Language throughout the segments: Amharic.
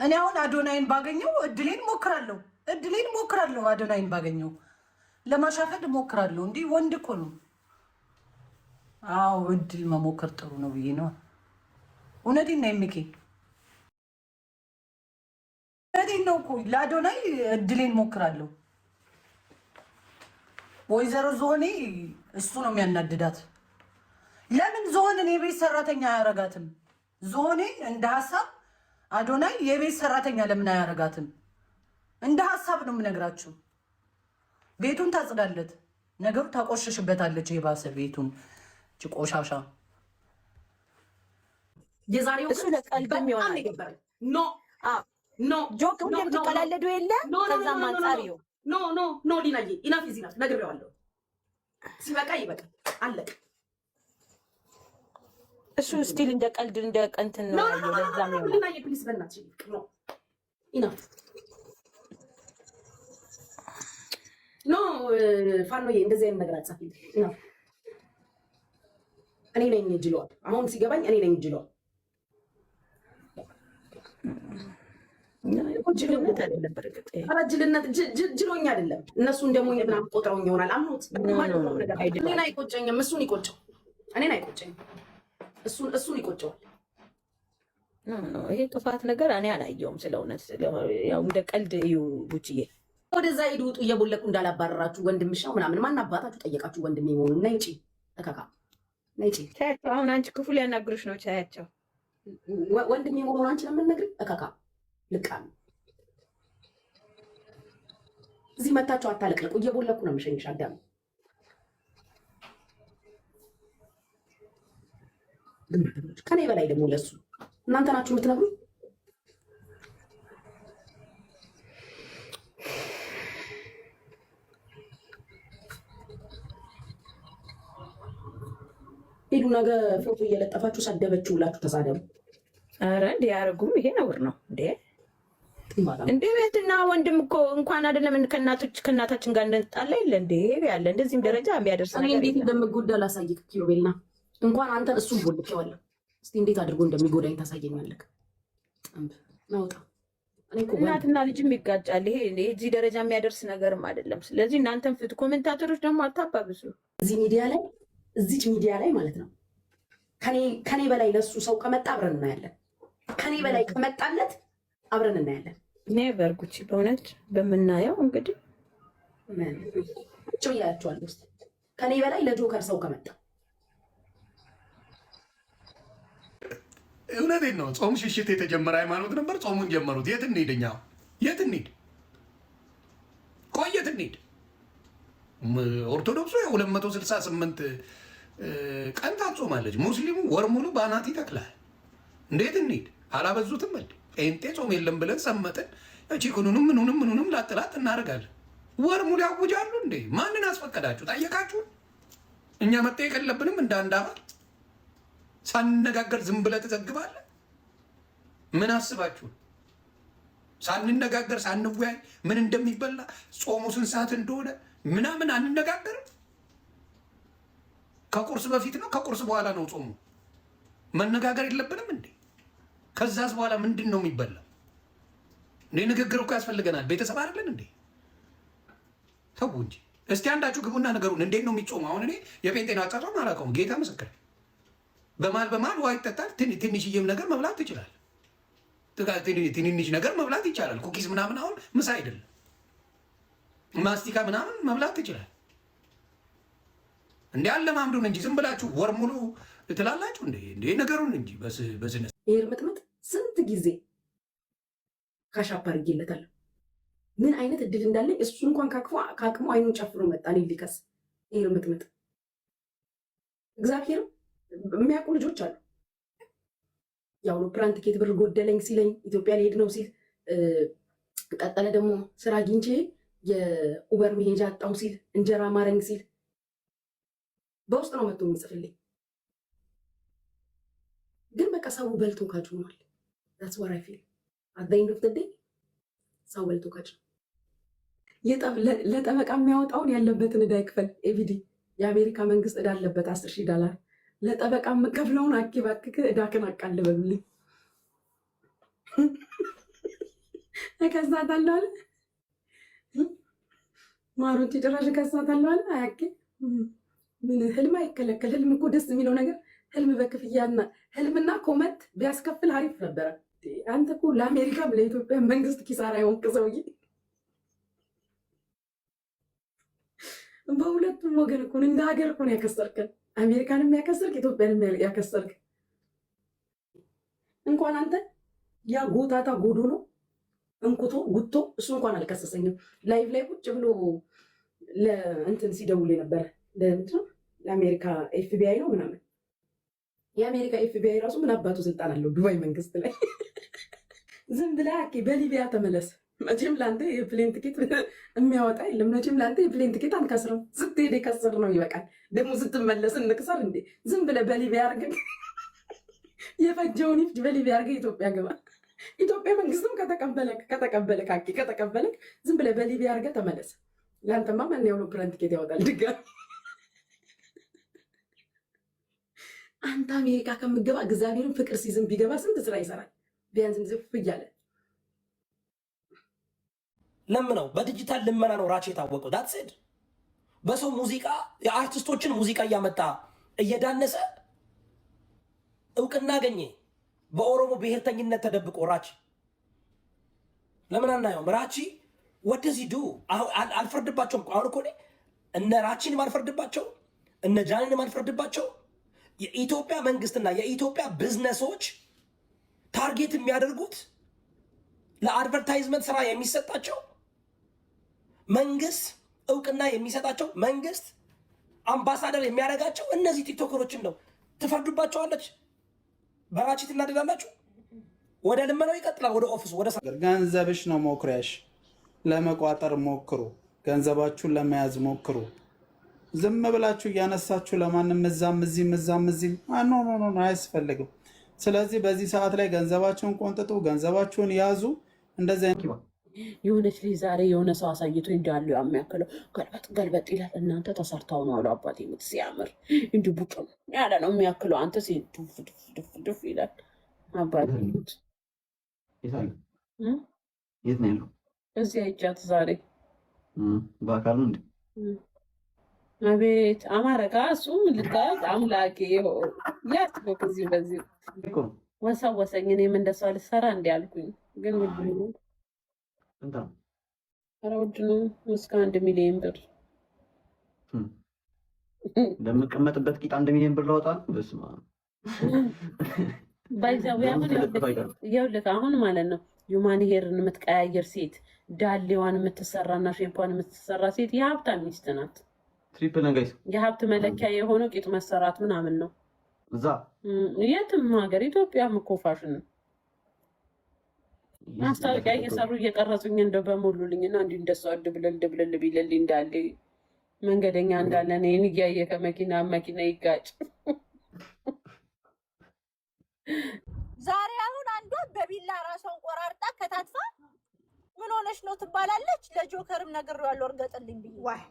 እኔ አሁን አዶናይን ባገኘው እድሌን ሞክራለሁ። አዶናይን ባገኘው ለማሻፈድ ሞክራለሁ። እንዲህ ወንድ እኮ ነው። አዎ እድል መሞከር ጥሩ ነው ብዬ ነው። እውነቴን ነው የሚኬ እውነቴን ነው እኮ ለአዶናይ እድሌን ሞክራለሁ። ወይዘሮ ዞኔ እሱ ነው የሚያናድዳት። ለምን ዞንን የቤት ሰራተኛ አያረጋትም? ዞኔ እንደ ሀሳብ አዶናይ የቤት ሰራተኛ ለምን አያረጋትም? እንደ ሀሳብ ነው የምነግራችሁ። ቤቱን ታጽዳለት፣ ነገሩ ታቆሽሽበታለች። የባሰ ቤቱን ቆሻሻ የዛሬው እሱ ለቀልድም ይሆናል። ኖ ኖ ጆክ እንደምትቀላለዱ የለ ከዛም አንጻር ይኸው ኖ ሊናዬ ኢናፍ ኢዝ ኢናፍ ነግሬዋለሁ። ሲበቃ ይበቃል፣ አለቀ። እሱ ስቲል እንደ ቀልድ እንደ ቀንትን ነው ያለው። ለዛም ነው ሊናዬ ፕሊዝ በእናትሽ ኖ ኢናፍ ኖ ፋኖዬ እንደዚህ አይነት ነገር አጻፊ ነው። እኔ ነኝ ጅሏል። አሁን ሲገባኝ እኔ ነኝ ጅሏል። ጅልነት አይደለም፣ በረከት ጅልነት ጅሎኛ አይደለም። እነሱ እንደሞኝ ምናምን ቆጥረውኝ ይሆናል። አምኖት እኔን አይቆጨኝም፣ እሱን ይቆጨው። እኔን አይቆጨኝም፣ እሱን ይቆጨዋል። ይሄ ጥፋት ነገር እኔ አላየውም። ስለ እውነት ያው እንደ ቀልድ እዩ ቡችዬ ወደዛ ሂዱ ውጡ እየቦለቁ እንዳላባረራችሁ ወንድምሽ ነው ምናምን ማን አባታችሁ ጠየቃችሁ? ወንድሜ መሆኑን ነይ ውጪ ተካካ ነይ ውጪ። ታያቸው አሁን አንቺ ክፉ ሊያናግሩሽ ነው። ታያቸው ወንድሜ መሆኑን አንቺ ለምን ነግሪ ተካካ ልቃም እዚህ መታችሁ አታለቅልቁ። እየቦለኩ ነው የምሸኝሽ። አዳም ከኔ በላይ ደግሞ ለሱ እናንተ ናችሁ የምትነግሩ። ሄዱ ነገ ፎቶ እየለጠፋችሁ ሰደበችሁ ብላችሁ ተሳደቡ። ኧረ እንዲህ ያደርጉም ይሄ ነውር ነው እንዴ? እንዴ ቤትና ወንድም እኮ እንኳን አይደለም ከእናታችን ጋር እንደጣላ የለ እንዴ ያለ እንደዚህም ደረጃ የሚያደርስ ነገር እንዴት እንደምጎዳ ላሳይክ። ኪሎቤልና እንኳን አንተን እሱን ቦልኬዋለሁ። እስቲ እንዴት አድርጎ እንደሚጎዳኝ ታሳየኛለህ። ናውጣ እናትና ልጅም ይጋጫል። ይሄ እዚህ ደረጃ የሚያደርስ ነገርም አይደለም። ስለዚህ እናንተም ፍት ኮሜንታተሮች ደግሞ አታባብሱ። እዚች ሚዲያ ላይ ማለት ነው ከኔ በላይ ለሱ ሰው ከመጣ አብረን እናያለን። ከኔ በላይ ከመጣለት አብረን እናያለን። ኔቨር ጉቺ በእውነት በምናየው እንግዲህ ጭው ያያቸዋል። ውስጥ ከኔ በላይ ለጆከር ሰው ከመጣ እውነቴን ነው። ጾም ሽሽት የተጀመረ ሃይማኖት ነበር። ጾሙን ጀመሩት። የት እንሂድ? እኛ የት እንሂድ? ቆይ የት እንሂድ? ኦርቶዶክሱ 268 ቀን ታጾማለች። ሙስሊሙ ወር ሙሉ በአናት ይተክላል። እንዴት እንሂድ? አላበዙትም እንዴ? ጴንጤ ጾም የለም ብለን ሰመጥን። ቺኩኑንም ምኑንም ላጥላት እናደርጋለን። ወር ሙሉ ያውጃሉ እንዴ? ማንን አስፈቀዳችሁ? ጠየቃችሁን? እኛ መጠየቅ የለብንም? እንደ አንድ አባል ሳንነጋገር ዝም ብለህ ትዘግባለህ? ምን አስባችሁ? ሳንነጋገር ሳንወያይ ምን እንደሚበላ ጾሙ ስንት ሰዓት እንደሆነ ምናምን አንነጋገርም? ከቁርስ በፊት ነው ከቁርስ በኋላ ነው ጾሙ? መነጋገር የለብንም እንዴ? ከዛስ በኋላ ምንድን ነው የሚበላ? እንዴ ንግግር እኮ ያስፈልገናል። ቤተሰብ አይደለን እንዴ? ተው እንጂ እስቲ አንዳችሁ ግቡና ነገሩን። እንዴት ነው የሚጾመው? አሁን እኔ የጴንጤን አጻጻም አላውቀውም። ጌታ ምስክር። በማል ውሃ ይጠጣል። ትንሽዬም ነገር መብላት ትችላል። ትንንሽ ነገር መብላት ይቻላል። ኩኪስ ምናምን አሁን ምሳ አይደለም። ማስቲካ ምናምን መብላት ትችላል። እንዲ አለማምዱን እንጂ ዝም ብላችሁ ወር ሙሉ ትላላችሁ እንዴ ነገሩን እንጂ በስነ ይሄ ምጥምጥ ስንት ጊዜ ካሻፕ አድርጌለታለሁ። ምን አይነት እድል እንዳለኝ እሱ እንኳን ከአቅሙ አይኑን ጨፍሮ መጣ። እኔ ሊከስ ይሄ ምጥምጥ እግዚአብሔር የሚያውቁ ልጆች አሉ። የአውሮፕላን ትኬት ብር ጎደለኝ ሲለኝ ኢትዮጵያ ሊሄድ ነው ሲል፣ ቀጠለ ደግሞ ስራ አግኝቼ የኡበር መሄጃ አጣሁ ሲል፣ እንጀራ ማረኝ ሲል በውስጥ ነው መጥቶ የሚጽፍልኝ። ግን በቃ ሰው በልቶ ካጅ ሆኗል። that's what I feel at the end of the day ሰው በልቶ ካጅ ነው። ለጠበቃ የሚያወጣውን ያለበትን ዕዳ ይክፈል። ኤቪዲ የአሜሪካ መንግስት ዕዳ አለበት $10,000 ለጠበቃ የምከፍለውን አኪባክክ ዕዳክን አቃልበልልኝ። እከሳታለሁ አለ ማሩን ጭራሽ እከሳታለሁ አለ። አያኬ ምን ህልም አይከለከል። ህልም እኮ ደስ የሚለው ነገር ህልም በክፍያና ህልምና ኮመት ቢያስከፍል አሪፍ ነበረ። አንተ እኮ ለአሜሪካም ለኢትዮጵያ መንግስት ኪሳራ የሆንክ ሰውዬ፣ በሁለቱም ወገን እኮ እንደ ሀገር እኮ ነው ያከሰርከን። አሜሪካንም ያከሰርክ፣ ኢትዮጵያንም ያከሰርክ። እንኳን አንተ ያ ጎታታ ጎዶ ነው እንኩቶ ጉቶ እሱ እንኳን አልከሰሰኝም። ላይቭ ላይ ቁጭ ብሎ ለእንትን ሲደውል የነበረ ለአሜሪካ ኤፍቢአይ ነው ምናምን። የአሜሪካ ኤፍቢአይ ራሱ ምን አባቱ ስልጣን አለው ዱባይ መንግስት ላይ? ዝም ብላ በሊቢያ ተመለስ። መቼም ለአንተ የፕሌን ትኬት የሚያወጣ የለም። መቼም ለአንተ የፕሌን ትኬት አንከስርም። ስትሄድ የከስር ነው ይበቃል። ደግሞ ስትመለስ እንክሰር እንዴ? ዝም ብለህ በሊቢያ አርገህ የፈጀውን ይፍጅ። በሊቢያ አርገህ ኢትዮጵያ ገባ። ኢትዮጵያ መንግስትም ከተቀበለክ ዝም ብለህ በሊቢያ አርገህ ተመለስ። ለአንተማ ማን የአውሮፕላን ትኬት ያወጣል ድጋሚ? አንተ አሜሪካ ከምገባ እግዚአብሔርን ፍቅር ሲዝም ቢገባ ስንት ስራ ይሰራል። ቢያንስ ዝፍ እያለ ለምነው በዲጂታል ልመና ነው ራቼ የታወቀው። ዳትስድ በሰው ሙዚቃ የአርቲስቶችን ሙዚቃ እያመጣ እየዳነሰ እውቅና አገኘ። በኦሮሞ ብሔርተኝነት ተደብቆ ራቺ ለምን አናየውም? ራቺ ወደዚህ ዱ አልፈርድባቸውም። አሁን እኮ እነ ራቺንም አልፈርድባቸው፣ እነ ጃኒንም አልፈርድባቸው። የኢትዮጵያ መንግስትና የኢትዮጵያ ቢዝነሶች ታርጌት የሚያደርጉት ለአድቨርታይዝመንት ስራ የሚሰጣቸው መንግስት እውቅና የሚሰጣቸው መንግስት አምባሳደር የሚያደርጋቸው እነዚህ ቲክቶከሮችን ነው። ትፈርዱባቸዋለች። በራቺ ትናደዳላችሁ። ወደ ልመናው ይቀጥላል። ወደ ኦፊሱ ወደ ገንዘብሽ ነው ሞክሪያሽ። ለመቋጠር ሞክሩ። ገንዘባችሁን ለመያዝ ሞክሩ። ዝም ብላችሁ እያነሳችሁ ለማንም እዛም እዚህም ኖ አያስፈልግም። ስለዚህ በዚህ ሰዓት ላይ ገንዘባችሁን ቆንጥጡ፣ ገንዘባችሁን ያዙ። እንደዚህ የሆነች ልጅ ዛሬ የሆነ ሰው አሳይቶ እንዳሉ የሚያክለው ገልበጥ ይላል። እናንተ ተሰርተው ነው አሉ አባቴ። ሙት ሲያምር እንዲ ቡጭ ያለ ነው የሚያክለው። አንተ ድፍ ይላል አባቴ። ሙት የት ነው ያለው? እዚህ አይቻት ዛሬ በአካል ነው እንዴ? አቤት አማረጋ እሱ ልታያት አምላኬ ያት በዚህ በዚህ ወሰወሰኝ። እኔም እንደሷ ልሰራ እንዲ ያልኩኝ ግን ውድ ነው። ኧረ ውድ ነው። እስከ 1 ሚሊዮን ብር ለምቀመጥበት ቂጥ 1 ሚሊዮን ብር ላወጣ። በስመ አብ ባይዛው ይኸውልህ አሁን ማለት ነው ዩማን ሄርን የምትቀያየር ሴት፣ ዳሌዋን የምትሰራና ሼፓን የምትሰራ ሴት የሀብታም ሚስት ናት። ትሪፕል ነጋይስ የሀብት መለኪያ የሆነው ቂጥ መሰራት ምናምን ነው። እዛ የትም ሀገር ኢትዮጵያም እኮ ፋሽን ነው። ማስታወቂያ እየሰሩ እየቀረጹኝ እንደው በሞሉልኝ እና እንዲሁ እንደሷ ድብልል ቢልልኝ እንዳለ መንገደኛ እንዳለ እኔን እያየ ከመኪና ይጋጭ። ዛሬ አሁን አንዷ በቢላ ራሷን ቆራርጣ ከታትፋ ምን ሆነሽ ነው ትባላለች። ለጆከርም ነግሬዋለሁ እርገጥልኝ ብዬ። ዋይ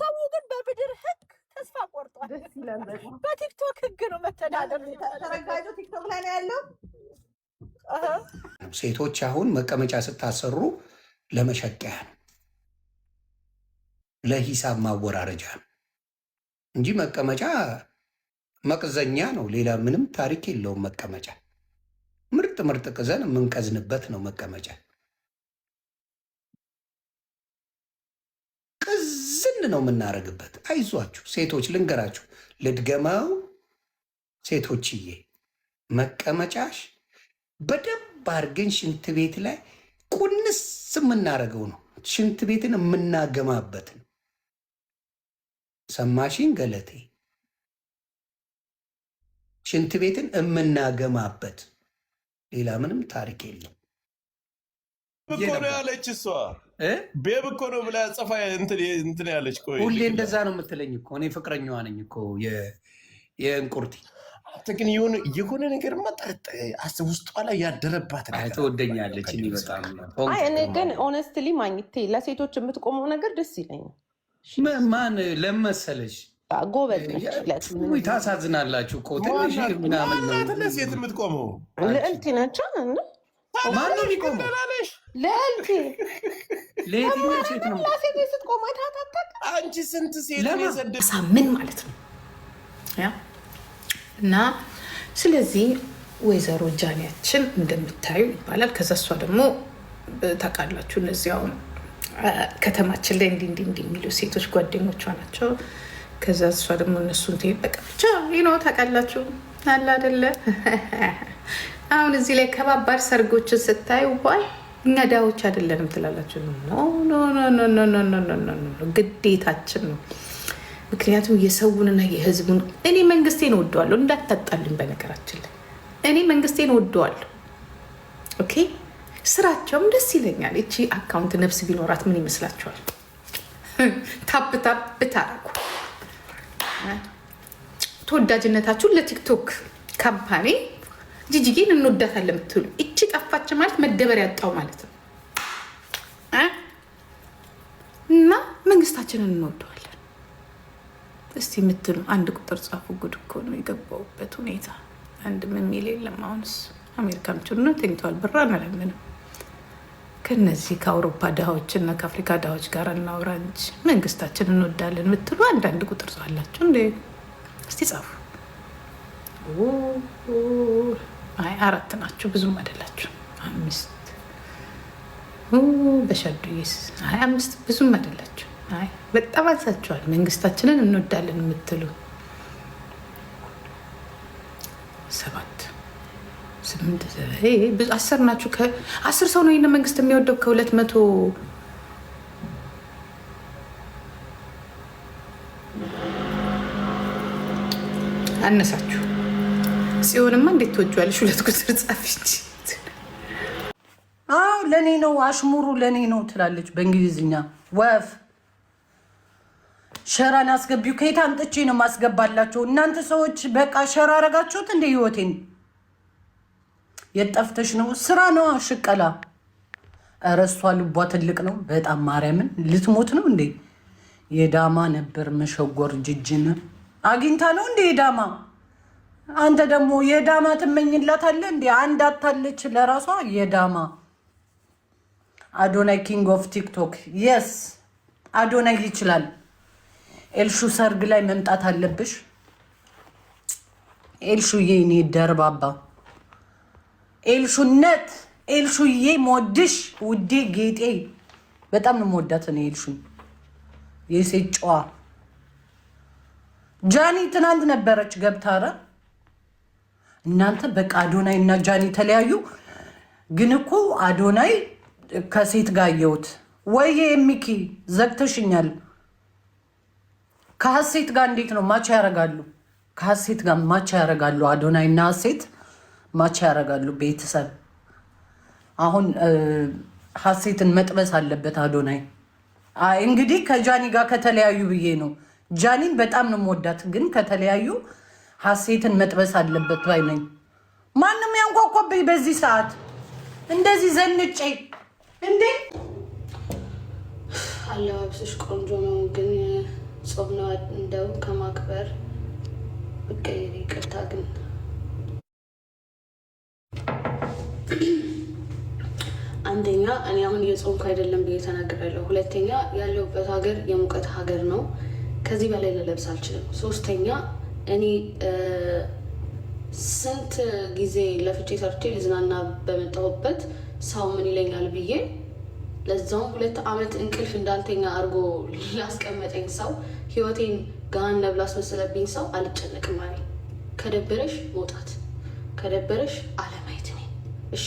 ሰው ግን በብድር ህግ ተስፋ ቆርጧል። በቲክቶክ ህግ ነው መተዳደር። ተረጋጁ ቲክቶክ ላይ ነው ያለው። ሴቶች አሁን መቀመጫ ስታሰሩ ለመሸቀያ ነው፣ ለሂሳብ ማወራረጃ ነው እንጂ መቀመጫ መቅዘኛ ነው። ሌላ ምንም ታሪክ የለውም። መቀመጫ ምርጥ ቅዘን የምንቀዝንበት ነው መቀመጫ። ቅዝን ነው የምናደርግበት። አይዟችሁ ሴቶች፣ ልንገራችሁ፣ ልድገመው ሴቶችዬ፣ መቀመጫሽ በደንብ አድርገን ሽንት ቤት ላይ ቁንስ የምናደርገው ነው። ሽንት ቤትን የምናገማበት ነው። ሰማሽን ገለቴ? ሽንት ቤትን የምናገማበት ሌላ ምንም ታሪክ የለም። እኮ ነው ያለች እሷ ቤብ እኮ ነው ብላ ጽፋ እንትን ያለች። ሁሌ እንደዛ ነው የምትለኝ እኮ። እኔ ፍቅረኛዋ ነኝ እኮ የእንቁርቲ። ግን የሆነ ነገር መጠርጥ ውስጧ ላይ ያደረባት ትወደኛለች። በጣም እኔ ግን ኦነስትሊ ማግኘቴ ለሴቶች የምትቆመው ነገር ደስ ይለኛል። ማን ለመሰለሽ ጎበዝ ነች። ታሳዝናላችሁ እኮ ትንሽ ምናምን ነው ለሴት የምትቆመው ልዕልት ነች። ማን ነው የሚቆመው? ለልቴ ለየትኛው ሴት ነው? ለሴት ስትቆም አይታታቅ አንቺ ስንት ሴት ነው የሰደብሽ? ሳምን ማለት ነው ያ እና ስለዚህ ወይዘሮ ጃኒያችን እንደምታዩ ይባላል። ከዛ እሷ ደግሞ ታውቃላችሁ እነዚህ አሁን ከተማችን ላይ እንዲህ የሚሉ ሴቶች ጓደኞቿ ናቸው። ከዛ እሷ ደግሞ እነሱን በቃ ብቻ ነው ታውቃላችሁ አለ አይደለ? አሁን እዚህ ላይ ከባባድ ሰርጎችን ስታዩ ዋይ እኛ ዳዎች አይደለንም ትላላችሁ። ኖ ግዴታችን ነው። ምክንያቱም የሰውንና የህዝቡን እኔ መንግስቴን እወደዋለሁ እንዳታጣልኝ። በነገራችን ላይ እኔ መንግስቴን እወደዋለሁ። ኦኬ ስራቸውም ደስ ይለኛል። እቺ አካውንት ነፍስ ቢኖራት ምን ይመስላችኋል? ታፕ ታረጉ ተወዳጅነታችሁን ለቲክቶክ ካምፓኒ ጂጂጌን እንወዳታለን የምትሉ እቺ ጠፋች ማለት መደበር ያጣው ማለት ነው። እና መንግስታችንን እንወደዋለን እስቲ የምትሉ አንድ ቁጥር ጻፉ። ጉድ እኮ ነው የገባውበት ሁኔታ። አንድ የሚል የለም። አሁንስ አሜሪካኖቹ ነው ተኝተዋል። ብር አንለምንም ከነዚህ ከአውሮፓ ድሃዎች እና ከአፍሪካ ድሃዎች ጋር እናውራ እንጂ መንግስታችንን እንወዳለን የምትሉ አንዳንድ ቁጥር ጻላችሁ እንዴ? እስቲ ጻፉ። አይ 4 ናችሁ፣ ብዙም አይደላችሁ። 5 በሸዱይስ አይ 5 ብዙም አይደላችሁ። አይ በጣም አንሳችኋል። መንግስታችንን እንወዳለን የምትሉ 7 8 ብዙ 10 ናችሁ። ከ10 ሰው ነው ይሄን መንግስት የሚወደው ከ200 አነሳችሁ። ጽዮንማ እንዴት ትወጂዋለሽ? 2 ቁጥር ጻፍች። አዎ ለኔ ነው አሽሙሩ ለኔ ነው ትላለች በእንግሊዝኛ። ወፍ ሸራን አስገቢው። ከየት አምጥቼ ነው ማስገባላችሁ? እናንተ ሰዎች በቃ ሸራ አረጋችሁት እንደ ህይወቴን። የጠፍተሽ ነው ስራ ነው ሽቀላ። ኧረ እሷ ልቧ ትልቅ ነው በጣም ማርያምን። ልትሞት ነው እንዴ? የዳማ ነበር መሸጎር ጅጅን አግኝታ ነው እንዴ የዳማ? አንተ ደግሞ የዳማ ትመኝላታለህ እንዴ? አንድ አታለች ለራሷ የዳማ። አዶናይ ኪንግ ኦፍ ቲክቶክ የስ አዶናይ ይችላል። ኤልሹ ሰርግ ላይ መምጣት አለብሽ ኤልሹዬ። እኔ ደርባባ ኤልሹነት ኤልሹዬ ሞድሽ ውዴ ጌጤ በጣም ነው የምወዳት እኔ ኤልሹን። የሴት ጨዋ ጃኒ ትናንት ነበረች ገብታ። ኧረ እናንተ በቃ አዶናይ እና ጃኒ ተለያዩ። ግን እኮ አዶናይ ከሴት ጋር አየሁት። ወይዬ የሚኪ ዘግተሽኛል። ከሀሴት ጋር እንዴት ነው ማቻ ያረጋሉ? ከሀሴት ጋር ማቻ ያረጋሉ። አዶናይ እና ሀሴት ማቻ ያረጋሉ። ቤተሰብ አሁን ሀሴትን መጥበስ አለበት አዶናይ። እንግዲህ ከጃኒ ጋር ከተለያዩ ብዬ ነው። ጃኒን በጣም ነው የምወዳት፣ ግን ከተለያዩ ሀሴትን መጥበስ አለበት ባይ ነኝ። ማንም ያንኳኳብኝ በዚህ ሰዓት እንደዚህ ዘንጬ እንዴ። አለባበስሽ ቆንጆ ነው፣ ግን ጾም ነው እንደው ከማክበር ብቀይር ይቅርታ። ግን አንደኛ እኔ አሁን የጾምኩ አይደለም ብዬ ተናግሬያለሁ። ሁለተኛ ያለሁበት ሀገር የሙቀት ሀገር ነው። ከዚህ በላይ ልለብስ አልችልም። ሶስተኛ እኔ ስንት ጊዜ ለፍቼ ሰርቼ ልዝናና በመጣሁበት ሰው ምን ይለኛል ብዬ ለዛውም 2 ዓመት እንቅልፍ እንዳልተኛ አድርጎ ላስቀመጠኝ ሰው ህይወቴን ገሃነም ላስመሰለብኝ ሰው አልጨነቅም። ማለት ከደበረሽ መውጣት ከደበረሽ አለማየት ነኝ እሺ፣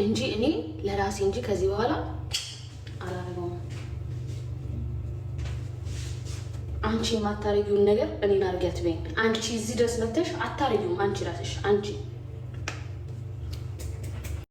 እንጂ እኔ ለራሴ እንጂ ከዚህ በኋላ አላረገውም። አንቺ የማታረጊውን ነገር እኔን አርጊያት በይኝ። አንቺ እዚህ ድረስ መተሽ አታረጊውም። አንቺ ራስሽ አንቺ